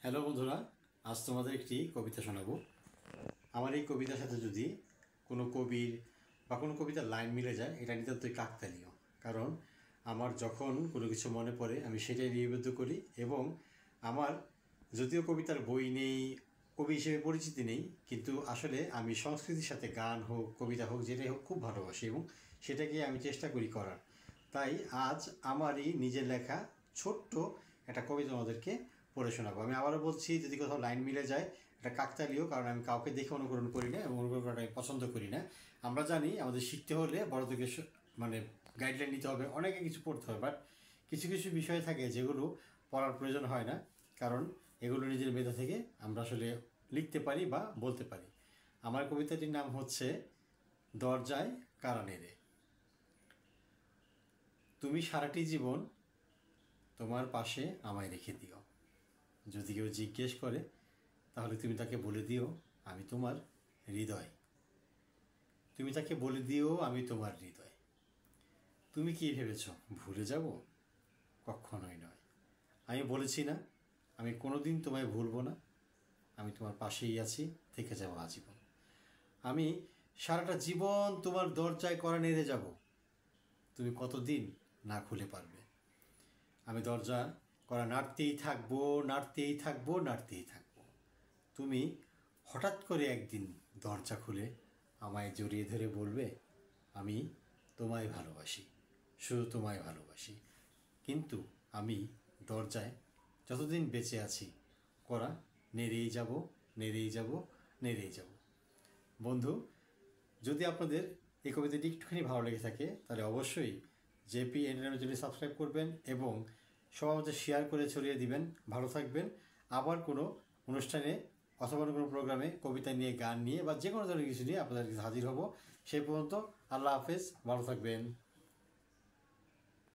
Hello বন্ধুরা, আজ তোমাদের একটি কবিতা শোনাবো। আমার এই কবিতার সাথে যদি কোনো কবির বা কোনো কবিতার লাইন মিলে যায়, এটা নিতান্তই কাকতালীয়। কারণ আমার যখন কোনো কিছু মনে পড়ে আমি সেটাই লিপিবদ্ধ করি, এবং আমার যদিও কবিতার বই নেই, কবি হিসেবে পরিচিতি নেই, কিন্তু আসলে আমি সংস্কৃতির সাথে গান হোক, কবিতা হোক, যেটাই হোক খুব ভালোবাসি এবং সেটাকে আমি চেষ্টা করি করার। তাই আজ আমারই নিজের লেখা ছোট্ট একটা কবিতা আমাদেরকে পড়ে শোনাবো। আমি আবারও বলছি, যদি কোথাও লাইন মিলে যায় এটা কাকতালীয়, কারণ আমি কাউকে দেখে অনুকরণ করি না এবং অনুকরণ করাটা আমি পছন্দ করি না। আমরা জানি আমাদের শিখতে হলে বড় থেকে মানে গাইডলাইন নিতে হবে, অনেকে কিছু পড়তে হবে, বাট কিছু কিছু বিষয় থাকে যেগুলো পড়ার প্রয়োজন হয় না, কারণ এগুলো নিজের মেধা থেকে আমরা আসলে লিখতে পারি বা বলতে পারি। আমার কবিতাটির নাম হচ্ছে দরজায় কারা নেড়ে। তুমি সারাটি জীবন তোমার পাশে আমায় রেখে দিও। যদি কেউ জিজ্ঞেস করে তাহলে তুমি তাকে বলে দিও আমি তোমার হৃদয়। তুমি তাকে বলে দিও আমি তোমার হৃদয়। তুমি কি ভেবেছ ভুলে যাব? কখনোই নয়। আমি বলেছি না আমি কোনোদিন তোমায় ভুলব না। আমি তোমার পাশেই আছি, থেকে যাব আজীবন। আমি সারাটা জীবন তোমার দরজায় কড়া নেড়ে যাব। তুমি কতদিন না খুলে পারবে। আমি দরজা কড়া নাড়তেই থাকবো, নাড়তেই থাকবো, নাড়তেই থাকবো। তুমি হঠাৎ করে একদিন দরজা খুলে আমায় জড়িয়ে ধরে বলবে আমি তোমায় ভালোবাসি, শুধু তোমায় ভালোবাসি। কিন্তু আমি দরজায় যতদিন বেঁচে আছি কড়া নেড়েই যাব, নেড়েই যাব, নেড়েই যাব। বন্ধু, যদি আপনাদের এই কবিতাটি একটুখানি ভালো লেগে থাকে তাহলে অবশ্যই জেপি এন্টারটেইনমেন্ট চ্যানেলটি সাবস্ক্রাইব করবেন এবং সবার মধ্যে শেয়ার করে ছড়িয়ে দিবেন। ভালো থাকবেন। আবার কোনো অনুষ্ঠানে অথবা কোনো প্রোগ্রামে কবিতা নিয়ে, গান নিয়ে বা যে কোনো ধরনের কিছু নিয়ে আপনাদের কাছে হাজির হব। সেই পর্যন্ত আল্লাহ হাফেজ, ভালো থাকবেন।